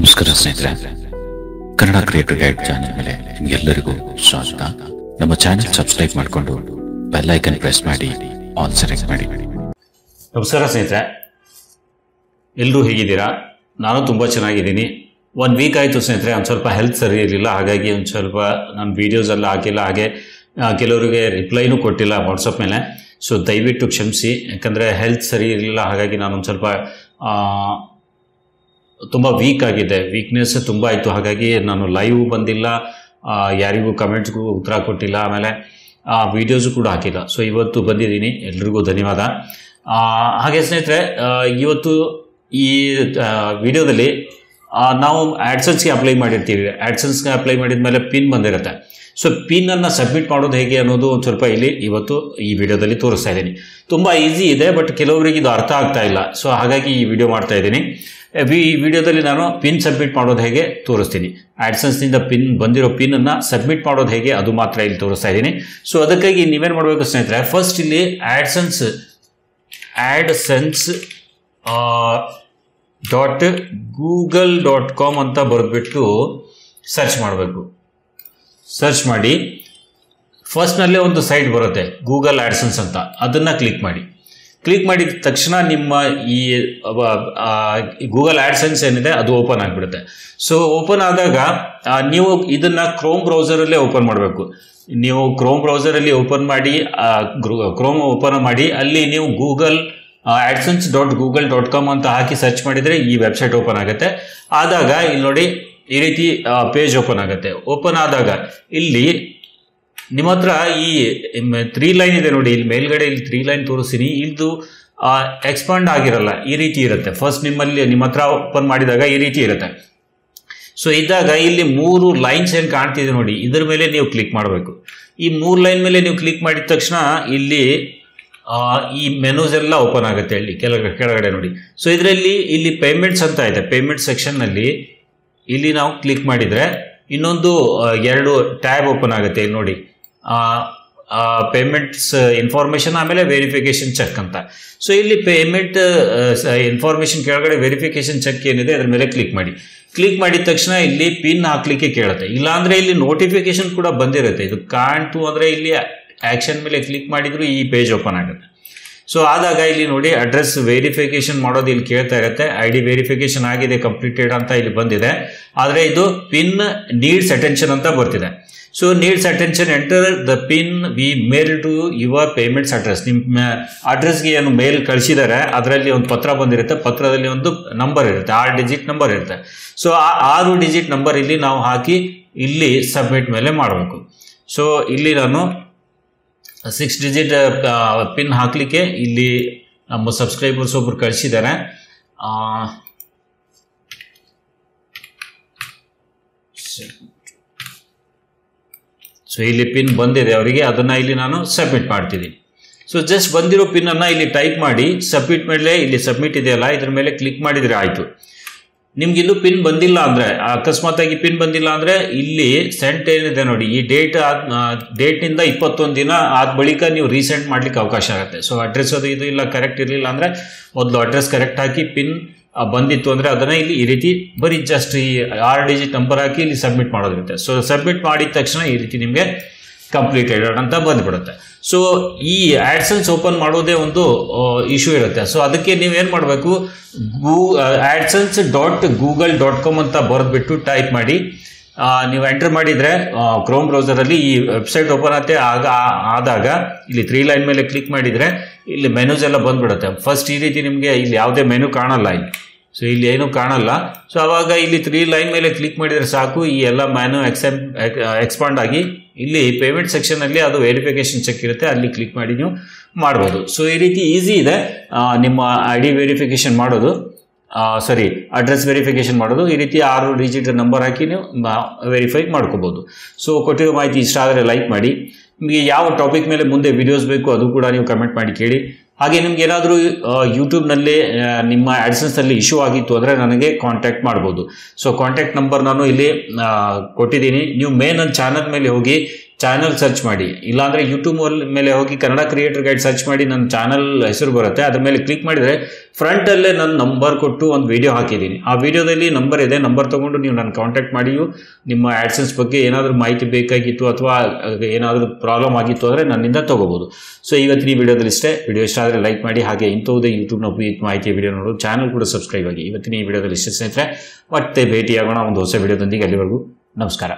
ನಮಸ್ಕಾರ ಸ್ನೇಹಿತರೆ, Kannada creator guide channel ಮೇಲೆ ನಿಮಗೆಲ್ಲರಿಗೂ ಸ್ವಾಗತ. ನಮ್ಮ ಚಾನೆಲ್ ಸಬ್ಸ್ಕ್ರೈಬ್ ಮಾಡಿಕೊಂಡು ಬೆಲ್ ಐಕನ್ ಪ್ರೆಸ್ ಮಾಡಿ ಆಲ್ ಸೆಲೆಕ್ಟ್ ಮಾಡಿ. ನಮಸ್ಕಾರ ಸ್ನೇಹಿತರೆ, ಎಲ್ಲರೂ ಹೇಗಿದ್ದೀರಾ? ನಾನು ತುಂಬ ಚೆನ್ನಾಗಿದ್ದೀನಿ. 1 ವೀಕ್ ಆಯಿತು ಸ್ನೇಹಿತರೆ. ಒಂದು ಸ್ವಲ್ಪ ಹೆಲ್ತ್ ಸರಿ ಇರಲಿಲ್ಲ, ಹಾಗಾಗಿ ಒಂದು ಸ್ವಲ್ಪ ನಾನು ವೀಡಿಯೋಸ್ ಎಲ್ಲ ಹಾಕಿಲ್ಲ, ಹಾಗೆ ಕೆಲವರಿಗೆ ರಿಪ್ಲೈನೂ ಕೊಟ್ಟಿಲ್ಲ ವಾಟ್ಸಪ್ ಮೇಲೆ. ಸೊ ದಯವಿಟ್ಟು ಕ್ಷಮಿಸಿ, ಯಾಕಂದರೆ ಹೆಲ್ತ್ ಸರಿ ಇರಲಿಲ್ಲ, ಹಾಗಾಗಿ ನಾನೊಂದು ಸ್ವಲ್ಪ ತುಂಬ ವೀಕ್ ಆಗಿದೆ, ವೀಕ್ನೆಸ್ ತುಂಬ ಆಯಿತು. ಹಾಗಾಗಿ ನಾನು ಲೈವ್ ಬಂದಿಲ್ಲ, ಯಾರಿಗೂ ಕಮೆಂಟ್ಸ್ಗೂ ಉತ್ತರ ಕೊಟ್ಟಿಲ್ಲ, ಆಮೇಲೆ ವೀಡಿಯೋಸು ಕೂಡ ಹಾಕಿಲ್ಲ. ಸೊ ಇವತ್ತು ಬಂದಿದ್ದೀನಿ, ಎಲ್ರಿಗೂ ಧನ್ಯವಾದ. ಹಾಗೆ ಸ್ನೇಹಿತರೆ, ಇವತ್ತು ಈ ವಿಡಿಯೋದಲ್ಲಿ ನಾವು ಆ್ಯಡ್ಸೆನ್ಸ್ಗೆ ಅಪ್ಲೈ ಮಾಡಿರ್ತೀವಿ. ಆ್ಯಡ್ಸೆನ್ಸ್ಗೆ ಅಪ್ಲೈ ಮಾಡಿದ ಮೇಲೆ ಪಿನ್ ಬಂದಿರುತ್ತೆ. ಸೊ ಪಿನ್ನನ್ನು ಸಬ್ಮಿಟ್ ಮಾಡೋದು ಹೇಗೆ ಅನ್ನೋದು ಒಂದು ಸ್ವಲ್ಪ ಇವತ್ತು ಈ ವಿಡಿಯೋದಲ್ಲಿ ತೋರಿಸ್ತಾ ಇದ್ದೀನಿ. ತುಂಬ ಈಸಿ ಇದೆ, ಬಟ್ ಕೆಲವರಿಗೆ ಇದು ಅರ್ಥ ಆಗ್ತಾ ಇಲ್ಲ. ಸೊ ಹಾಗಾಗಿ ಈ ವಿಡಿಯೋ ಮಾಡ್ತಾ ಇದ್ದೀನಿ. ಈ ವಿಡಿಯೋದಲ್ಲಿ ನಾನು ಪಿನ್ ಸಬ್ಮಿಟ್ ಮಾಡೋದು ಹೇಗೆ ತೋರಿಸ್ತೀನಿ. ಆ್ಯಡ್ಸೆನ್ಸ್ನಿಂದ ಬಂದಿರೋ ಪಿನ್ನನ್ನು ಸಬ್ಮಿಟ್ ಮಾಡೋದು ಹೇಗೆ ಅದು ಮಾತ್ರ ಇಲ್ಲಿ ತೋರಿಸ್ತಾ ಇದ್ದೀನಿ. ಸೊ ಅದಕ್ಕಾಗಿ ನೀವೇನು ಮಾಡಬೇಕು ಸ್ನೇಹಿತರೆ, ಫಸ್ಟ್ ಇಲ್ಲಿ ಆ್ಯಡ್ಸೆನ್ಸ್ .google.com ಅಂತ ಬರೆದ್ಬಿಟ್ಟು ಸರ್ಚ್ ಮಾಡಬೇಕು. ಸರ್ಚ್ ಮಾಡಿ ಫಸ್ಟ್ನಲ್ಲೇ ಒಂದು ಸೈಟ್ ಬರುತ್ತೆ ಗೂಗಲ್ ಆ್ಯಡ್ಸೆನ್ಸ್ ಅಂತ, ಅದನ್ನು ಕ್ಲಿಕ್ ಮಾಡಿ. ಕ್ಲಿಕ್ ಮಾಡಿದ ತಕ್ಷಣ ನಿಮ್ಮ ಈ ಗೂಗಲ್ ಆ್ಯಡ್ಸೆನ್ಸ್ ಏನಿದೆ ಅದು ಓಪನ್ ಆಗಿಬಿಡುತ್ತೆ. ಸೊ ಓಪನ್ ಆದಾಗ ನೀವು ಇದನ್ನು ಕ್ರೋಮ್ ಬ್ರೌಸರಲ್ಲೇ ಓಪನ್ ಮಾಡಬೇಕು. ನೀವು ಕ್ರೋಮ್ ಬ್ರೌಸರಲ್ಲಿ ಓಪನ್ ಮಾಡಿ, ಕ್ರೋಮ್ ಓಪನ್ ಮಾಡಿ, ಅಲ್ಲಿ ನೀವು AdSense.google.com ಅಂತ ಹಾಕಿ ಸರ್ಚ್ ಮಾಡಿದರೆ ಈ ವೆಬ್ಸೈಟ್ ಓಪನ್ ಆಗುತ್ತೆ. ಆದಾಗ ಇಲ್ಲಿ ನೋಡಿ, ಈ ರೀತಿ ಪೇಜ್ ಓಪನ್ ಆಗುತ್ತೆ. ಓಪನ್ ಆದಾಗ ಇಲ್ಲಿ ನಿಮ್ಮ ಹತ್ರ ಈ 3 ಲೈನ್ ಇದೆ ನೋಡಿ, ಇಲ್ಲಿ ಮೇಲ್ಗಡೆ ಇಲ್ಲಿ 3 ಲೈನ್ ತೋರಿಸ್ತೀನಿ. ಇದು ಎಕ್ಸ್ಪಾಂಡ್ ಆಗಿರಲ್ಲ, ಈ ರೀತಿ ಇರುತ್ತೆ. ಫಸ್ಟ್ ನಿಮ್ಮ ಹತ್ರ ಓಪನ್ ಮಾಡಿದಾಗ ಈ ರೀತಿ ಇರುತ್ತೆ. ಸೊ ಇದ್ದಾಗ ಇಲ್ಲಿ 3 ಲೈನ್ಸ್ ಏನು ಕಾಣ್ತಿದೆ ನೋಡಿ, ಇದ್ರ ಮೇಲೆ ನೀವು ಕ್ಲಿಕ್ ಮಾಡಬೇಕು. ಈ 3 ಲೈನ್ ಮೇಲೆ ನೀವು ಕ್ಲಿಕ್ ಮಾಡಿದ ತಕ್ಷಣ ಇಲ್ಲಿ ಈ ಮೆನೂಸ್ ಎಲ್ಲ ಓಪನ್ ಆಗುತ್ತೆ. ಇಲ್ಲಿ ಕೆಳಗಡೆ ನೋಡಿ. ಸೊ ಇಲ್ಲಿ ಪೇಮೆಂಟ್ಸ್ ಅಂತ ಇದೆ. ಪೇಮೆಂಟ್ ಸೆಕ್ಷನ್ನಲ್ಲಿ ಇಲ್ಲಿ ನಾವು ಕ್ಲಿಕ್ ಮಾಡಿದರೆ ಇನ್ನೊಂದು 2 ಟ್ಯಾಬ್ ಓಪನ್ ಆಗುತ್ತೆ. ಇಲ್ಲಿ ನೋಡಿ, ಪೇಮೆಂಟ್ಸ್ ಇನ್ಫಾರ್ಮೇಷನ್, ಆಮೇಲೆ ವೆರಿಫಿಕೇಶನ್ ಚೆಕ್ ಅಂತ. ಸೊ ಇಲ್ಲಿ ಪೇಮೆಂಟ್ ಇನ್ಫಾರ್ಮೇಷನ್ ಕೆಳಗಡೆ ವೆರಿಫಿಕೇಶನ್ ಚೆಕ್ ಏನಿದೆ ಅದ್ರ ಮೇಲೆ ಕ್ಲಿಕ್ ಮಾಡಿ. ಕ್ಲಿಕ್ ಮಾಡಿದ ತಕ್ಷಣ ಇಲ್ಲಿ ಪಿನ್ ಹಾಕ್ಲಿಕ್ಕೆ ಕೇಳುತ್ತೆ. ಇಲ್ಲಾಂದರೆ ಇಲ್ಲಿ ನೋಟಿಫಿಕೇಶನ್ ಕೂಡ ಬಂದಿರುತ್ತೆ. ಇದು ಕಾಣ್ತು ಅಂದರೆ ಇಲ್ಲಿ ಆ್ಯಕ್ಷನ್ ಮೇಲೆ ಕ್ಲಿಕ್ ಮಾಡಿದ್ರು ಈ ಪೇಜ್ ಓಪನ್ ಆಗುತ್ತೆ. ಸೊ ಆದಾಗ ಇಲ್ಲಿ ನೋಡಿ, ಅಡ್ರೆಸ್ ವೆರಿಫಿಕೇಶನ್ ಮಾಡೋದು ಇಲ್ಲಿ ಕೇಳ್ತಾ ಇರುತ್ತೆ. ID ವೆರಿಫಿಕೇಶನ್ ಆಗಿದೆ, ಕಂಪ್ಲೀಟೆಡ್ ಅಂತ ಇಲ್ಲಿ ಬಂದಿದೆ. ಆದರೆ ಇದು ಪಿನ್ ನೀಡ್ಸ್ ಅಟೆನ್ಷನ್ ಅಂತ ಬರ್ತಿದೆ. So needs attention, enter the pin we mail to your payments address. ನಿಮ್ಮ ಅಡ್ರೆಸ್ಗೆ ಏನು ಮೇಲ್ ಕಳಿಸಿದ್ದಾರೆ ಅದರಲ್ಲಿ ಒಂದು ಪತ್ರ ಬಂದಿರುತ್ತೆ. ಪತ್ರದಲ್ಲಿ ಒಂದು ನಂಬರ್ ಇರುತ್ತೆ, 6 ಡಿಜಿಟ್ ನಂಬರ್ ಇರುತ್ತೆ. ಸೊ ಆ 6 ಡಿಜಿಟ್ ನಂಬರ್ ಇಲ್ಲಿ ನಾವು ಹಾಕಿ ಇಲ್ಲಿ ಸಬ್ಮಿಟ್ ಮೇಲೆ ಮಾಡಬೇಕು. ಸೊ ಇಲ್ಲಿ ನಾನು 6 ಡಿಜಿಟ್ ಪಿನ್ ಹಾಕಲಿಕ್ಕೆ ಇಲ್ಲಿ ನಮ್ಮ ಸಬ್ಸ್ಕ್ರೈಬರ್ಸ್ ಒಬ್ರು ಕಳಿಸಿದ್ದಾರೆ. ಸೊ ಇಲ್ಲಿ ಪಿನ್ ಬಂದಿದೆ ಅವರಿಗೆ, ಅದನ್ನು ಇಲ್ಲಿ ನಾನು ಸಬ್ಮಿಟ್ ಮಾಡ್ತಿದ್ದೀನಿ. ಸೊ ಜಸ್ಟ್ ಬಂದಿರೋ ಪಿನ್ನನ್ನು ಇಲ್ಲಿ ಟೈಪ್ ಮಾಡಿ ಸಬ್ಮಿಟ್ ಮೇಲೆ ಇಲ್ಲಿ ಸಬ್ಮಿಟ್ ಇದೆಯಲ್ಲ ಇದ್ರ ಮೇಲೆ ಕ್ಲಿಕ್ ಮಾಡಿದರೆ ಆಯಿತು. ನಿಮ್ಗಿನ್ನೂ ಪಿನ್ ಬಂದಿಲ್ಲ ಅಂದರೆ, ಅಕಸ್ಮಾತಾಗಿ ಪಿನ್ ಬಂದಿಲ್ಲ ಅಂದರೆ ಇಲ್ಲಿ ಸೆಂಟ್ ಏನಿದೆ ನೋಡಿ, ಈ ಡೇಟ್ನಿಂದ 21 ದಿನ ಆದ ಬಳಿಕ ನೀವು ರೀಸೆಂಟ್ ಮಾಡಲಿಕ್ಕೆ ಅವಕಾಶ ಆಗುತ್ತೆ. ಸೊ ಅಡ್ರೆಸ್ ಅದು ಇದು ಇಲ್ಲ, ಕರೆಕ್ಟ್ ಇರಲಿಲ್ಲ ಅಂದರೆ ಮೊದಲು ಅಡ್ರೆಸ್ ಕರೆಕ್ಟ್ ಹಾಕಿ, ಪಿನ್ ಬಂದಿತ್ತು ಅಂದರೆ ಅದನ್ನು ಇಲ್ಲಿ ಈ ರೀತಿ ಬರೀ ಜಸ್ಟ್ ಈ 6 ಡಿಜಿಟ್ ನಂಬರ್ ಹಾಕಿ ಇಲ್ಲಿ ಸಬ್ಮಿಟ್ ಮಾಡೋದಿರುತ್ತೆ. ಸೊ ಸಬ್ಮಿಟ್ ಮಾಡಿದ ತಕ್ಷಣ ಈ ರೀತಿ ನಿಮಗೆ ಕಂಪ್ಲೀಟೆಡ್ ಅಂತ ಬಂದುಬಿಡುತ್ತೆ. ಸೊ ಈ ಆ್ಯಡ್ಸೆನ್ಸ್ ಓಪನ್ ಮಾಡೋದೇ ಒಂದು ಇಶ್ಯೂ ಇರುತ್ತೆ. ಸೊ ಅದಕ್ಕೆ ನೀವೇನು ಮಾಡಬೇಕು, AdSense.google.com ಅಂತ ಬರೆದ್ಬಿಟ್ಟು ಟೈಪ್ ಮಾಡಿ ನೀವು ಎಂಟರ್ ಮಾಡಿದರೆ ಕ್ರೋಮ್ ಬ್ರೌಸರಲ್ಲಿ ಈ ವೆಬ್ಸೈಟ್ ಓಪನ್ ಆದಾಗ ಇಲ್ಲಿ 3 ಲೈನ್ ಮೇಲೆ ಕ್ಲಿಕ್ ಮಾಡಿದರೆ ಇಲ್ಲಿ ಮೆನೂಸ್ ಎಲ್ಲ ಬಂದ್ಬಿಡುತ್ತೆ. ಫಸ್ಟ್ ಈ ರೀತಿ ನಿಮಗೆ ಇಲ್ಲಿ ಯಾವುದೇ ಮೆನು ಕಾಣಲ್ಲ ಇಲ್ಲಿ. ಸೊ ಇಲ್ಲಿ ಏನೂ ಕಾಣಲ್ಲ. ಸೊ ಆವಾಗ ಇಲ್ಲಿ 3 ಲೈನ್ ಮೇಲೆ ಕ್ಲಿಕ್ ಮಾಡಿದರೆ ಸಾಕು, ಈ ಎಲ್ಲ ಮೆನು ಎಕ್ಸ್ಪಾಂಡ್ ಆಗಿ ಇಲ್ಲಿ ಪೇಮೆಂಟ್ ಸೆಕ್ಷನಲ್ಲಿ ಅದು ವೆರಿಫಿಕೇಶನ್ ಚೆಕ್ ಇರುತ್ತೆ, ಅಲ್ಲಿ ಕ್ಲಿಕ್ ಮಾಡಿ ನೀವು ಮಾಡ್ಬೋದು. ಸೊ ಈ ರೀತಿ ಈಸಿ ಇದೆ ನಿಮ್ಮ ID ವೆರಿಫಿಕೇಶನ್ ಮಾಡೋದು, ಅಡ್ರೆಸ್ ವೆರಿಫಿಕೇಶನ್ ಮಾಡೋದು. ಈ ರೀತಿ 6 ಡಿಜಿಟ್ ನಂಬರ್ ಹಾಕಿ ನೀವು ವೆರಿಫೈ ಮಾಡ್ಕೋಬೋದು. ಸೊ ಕೊಟ್ಟಿರೋ ಮಾಹಿತಿ ಇಷ್ಟ ಆದರೆ ಲೈಕ್ ಮಾಡಿ. ನಿಮಗೆ ಯಾವ ಟಾಪಿಕ್ ಮೇಲೆ ಮುಂದೆ ವಿಡಿಯೋಸ್ ಬೇಕು ಅದು ಕೂಡ ನೀವು ಕಮೆಂಟ್ ಮಾಡಿ ಕೇಳಿ. ಹಾಗೆ ನಿಮ್ಗೆ ಏನಾದರೂ ಯೂಟ್ಯೂಬ್ನಲ್ಲಿ ನಿಮ್ಮ ಆ್ಯಡ್ಸೆನ್ಸ್ನಲ್ಲಿ ಇಶ್ಯೂ ಆಗಿತ್ತು ಅಂದರೆ ನನಗೆ ಕಾಂಟ್ಯಾಕ್ಟ್ ಮಾಡ್ಬೋದು. ಸೊ ಕಾಂಟ್ಯಾಕ್ಟ್ ನಂಬರ್ ನಾನು ಇಲ್ಲಿ ಕೊಟ್ಟಿದ್ದೀನಿ. ನೀವು ನನ್ನ ಚಾನಲ್ ಮೇಲೆ ಹೋಗಿ ಚಾನಲ್ ಸರ್ಚ್ ಮಾಡಿ, ಇಲ್ಲಾಂದರೆ ಯೂಟ್ಯೂಬ್ ಮೇಲೆ ಹೋಗಿ ಕನ್ನಡ ಕ್ರಿಯೇಟರ್ ಗೈಡ್ ಸರ್ಚ್ ಮಾಡಿ ನನ್ನ ಚಾನಲ್ ಹೆಸರು ಬರುತ್ತೆ. ಅದ್ರ ಮೇಲೆ ಕ್ಲಿಕ್ ಮಾಡಿದರೆ ಫ್ರಂಟಲ್ಲೇ ನನ್ನ ನಂಬರ್ ಕೊಟ್ಟು ಒಂದು ವಿಡಿಯೋ ಹಾಕಿದ್ದೀನಿ. ಆ ವಿಡಿಯೋದಲ್ಲಿ ನಂಬರ್ ಇದೆ, ನಂಬರ್ ತೊಗೊಂಡು ನೀವು ನನ್ನ ಕಾಂಟ್ಯಾಕ್ಟ್ ಮಾಡಿಯೂ ನಿಮ್ಮ ಆ್ಯಡ್ಸೆನ್ಸ್ ಬಗ್ಗೆ ಏನಾದರೂ ಮಾಹಿತಿ ಬೇಕಾಗಿತ್ತು ಅಥವಾ ಏನಾದರೂ ಪ್ರಾಬ್ಲಮ್ ಆಗಿತ್ತು ಅಂದರೆ ನನ್ನಿಂದ ತೊಗೋಬೋದು. ಸೊ ಇವತ್ತಿನ ಈ ವಿಡಿಯೋದಲ್ಲಿ ಇಷ್ಟೇ. ವಿಡಿಯೋ ಇಷ್ಟ ಆದರೆ ಲೈಕ್ ಮಾಡಿ, ಹಾಗೆ ಇಂಥವುದೇ ಯೂಟ್ಯೂಬ್ನ ಉಪಯುಕ್ತ ಮಾಹಿತಿ ವಿಡಿಯೋ ನೋಡೋದು ಚಾನಲ್ ಕೂಡ ಸಬ್ಸ್ಕ್ರೈಬ್ ಆಗಿ. ಇವತ್ತಿನ ಈ ವಿಡಿಯೋದಲ್ಲಿ ಇಷ್ಟೇ ಸ್ನೇಹಿತರೆ, ಮತ್ತೆ ಭೇಟಿಯಾಗೋಣ ಒಂದು ಹೊಸ ವಿಡಿಯೋದೊಂದಿಗೆ. ಅಲ್ಲಿವರೆಗೂ ನಮಸ್ಕಾರ.